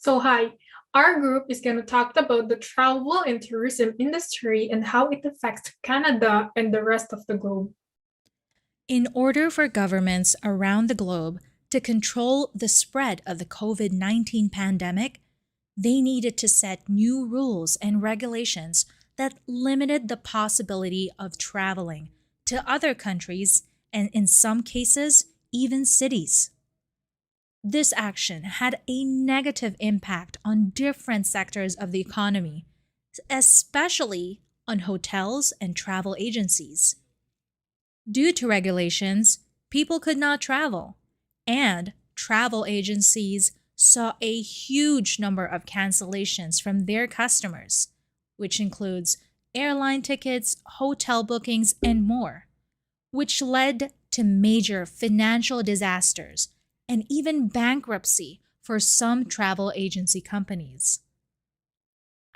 Hi, our group is going to talk about the travel and tourism industry and how it affects Canada and the rest of the globe. In order for governments around the globe to control the spread of the COVID 19 pandemic, they needed to set new rules and regulations that limited the possibility of traveling to other countries and, in some cases, even cities. This action had a negative impact on different sectors of the economy, especially on hotels and travel agencies. Due to regulations, people could not travel, and travel agencies saw a huge number of cancellations from their customers, which includes airline tickets, hotel bookings, and more, which led to major financial disasters and even bankruptcy for some travel agency companies.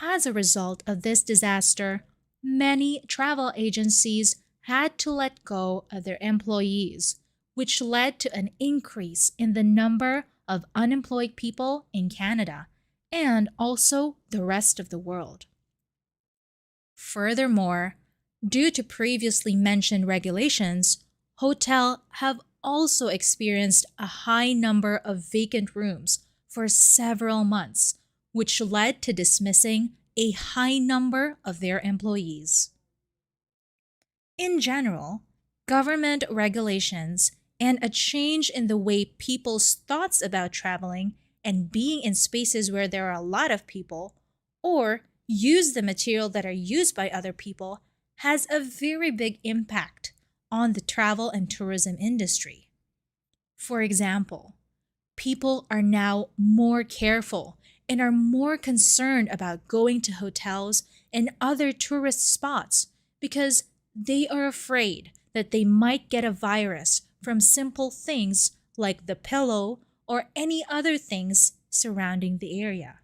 As a result of this disaster, many travel agencies had to let go of their employees, which led to an increase in the number of unemployed people in Canada and also the rest of the world. Furthermore, due to previously mentioned regulations, hotels have also experienced a high number of vacant rooms for several months, which led to dismissing a high number of their employees. In general, government regulations and a change in the way people's thoughts about traveling and being in spaces where there are a lot of people or use the material that are used by other people has a very big impact on the travel and tourism industry. For example, people are now more careful and are more concerned about going to hotels and other tourist spots because they are afraid that they might get a virus from simple things like the pillow or any other things surrounding the area.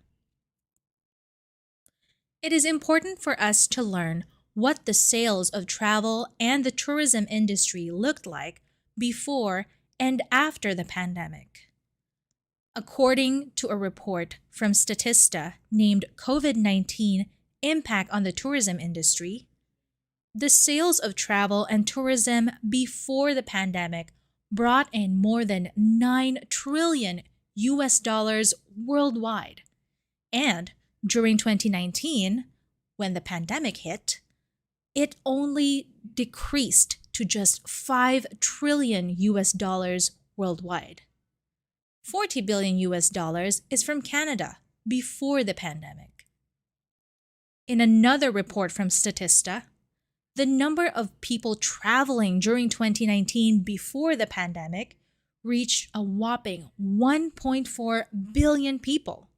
It is important for us to learn what the sales of travel and the tourism industry looked like before and after the pandemic. According to a report from Statista named COVID-19 Impact on the Tourism Industry, the sales of travel and tourism before the pandemic brought in more than 9 trillion US dollars worldwide. And during 2019, when the pandemic hit, it only decreased to just 5 trillion US dollars worldwide. 40 billion US dollars is from Canada before the pandemic. In another report from Statista, the number of people traveling during 2019 before the pandemic reached a whopping 1.4 billion people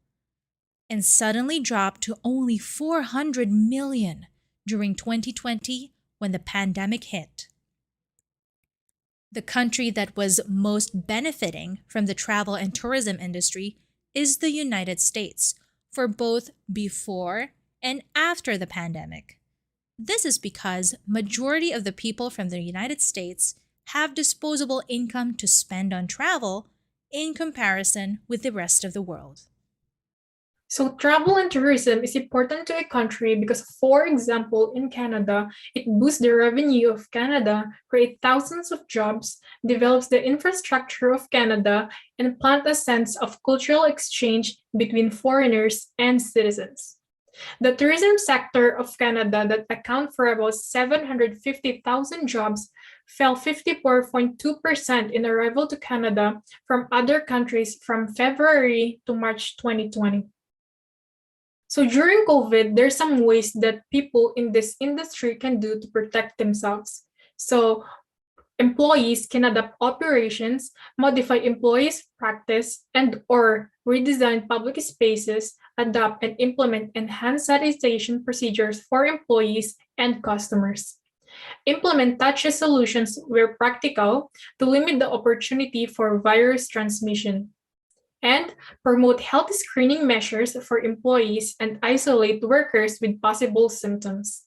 and suddenly dropped to only 400 million during 2020 when the pandemic hit. The country that was most benefiting from the travel and tourism industry is the United States for both before and after the pandemic. This is because majority of the people from the United States have disposable income to spend on travel in comparison with the rest of the world. Travel and tourism is important to a country because, for example, in Canada, it boosts the revenue of Canada, creates thousands of jobs, develops the infrastructure of Canada, and plant a sense of cultural exchange between foreigners and citizens. The tourism sector of Canada that account for about 750,000 jobs fell 54.2% in arrival to Canada from other countries from February to March 2020. During COVID, there's some ways that people in this industry can do to protect themselves. Employees can adapt operations, modify employees' practice, and or redesign public spaces, adopt and implement enhanced sanitation procedures for employees and customers. Implement touchless solutions where practical to limit the opportunity for virus transmission. And promote health screening measures for employees and isolate workers with possible symptoms.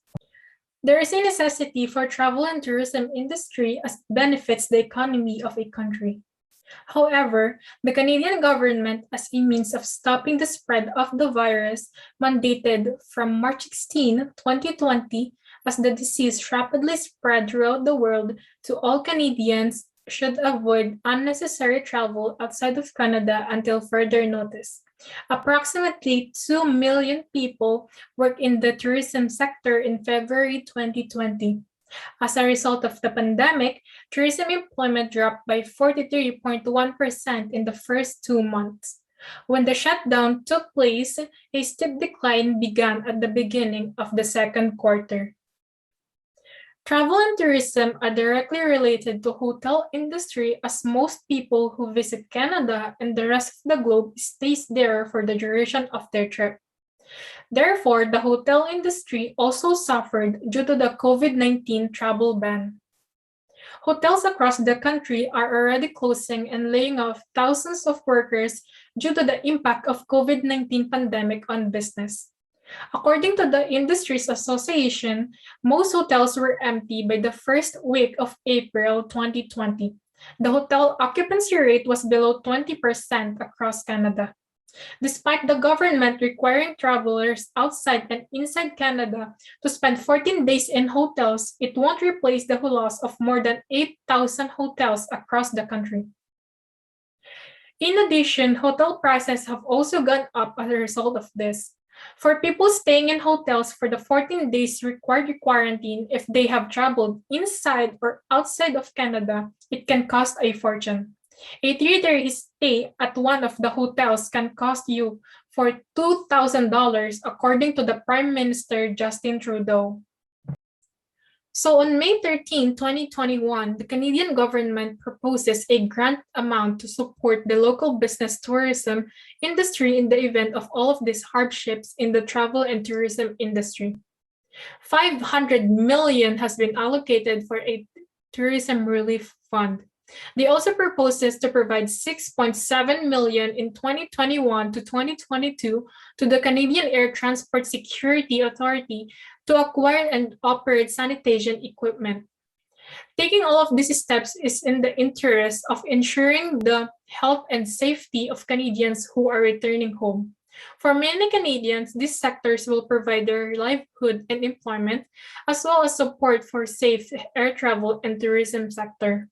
There is a necessity for travel and tourism industry as it benefits the economy of a country. However, the Canadian government, as a means of stopping the spread of the virus, mandated from March 16, 2020, as the disease rapidly spread throughout the world, to all Canadians should avoid unnecessary travel outside of Canada until further notice. Approximately 2 million people work in the tourism sector in February 2020. As a result of the pandemic, tourism employment dropped by 43.1% in the first 2 months. When the shutdown took place, a steep decline began at the beginning of the second quarter. Travel and tourism are directly related to hotel industry as most people who visit Canada and the rest of the globe stays there for the duration of their trip. Therefore, the hotel industry also suffered due to the COVID-19 travel ban. Hotels across the country are already closing and laying off thousands of workers due to the impact of COVID-19 pandemic on business. According to the Industries Association, most hotels were empty by the first week of April 2020. The hotel occupancy rate was below 20% across Canada. Despite the government requiring travelers outside and inside Canada to spend 14 days in hotels, it won't replace the loss of more than 8,000 hotels across the country. In addition, hotel prices have also gone up as a result of this. For people staying in hotels for the 14 days required quarantine, if they have traveled inside or outside of Canada, it can cost a fortune. A 3-day stay at one of the hotels can cost you for $2,000 according to the Prime Minister Justin Trudeau. So on May 13, 2021, the Canadian government proposes a grant amount to support the local business tourism industry in the event of all of these hardships in the travel and tourism industry. 500 million has been allocated for a tourism relief fund. They also proposes to provide 6.7 million in 2021 to 2022 to the Canadian Air Transport Security Authority to acquire and operate sanitation equipment. Taking all of these steps is in the interest of ensuring the health and safety of Canadians who are returning home. For many Canadians, these sectors will provide their livelihood and employment, as well as support for safe air travel and tourism sector.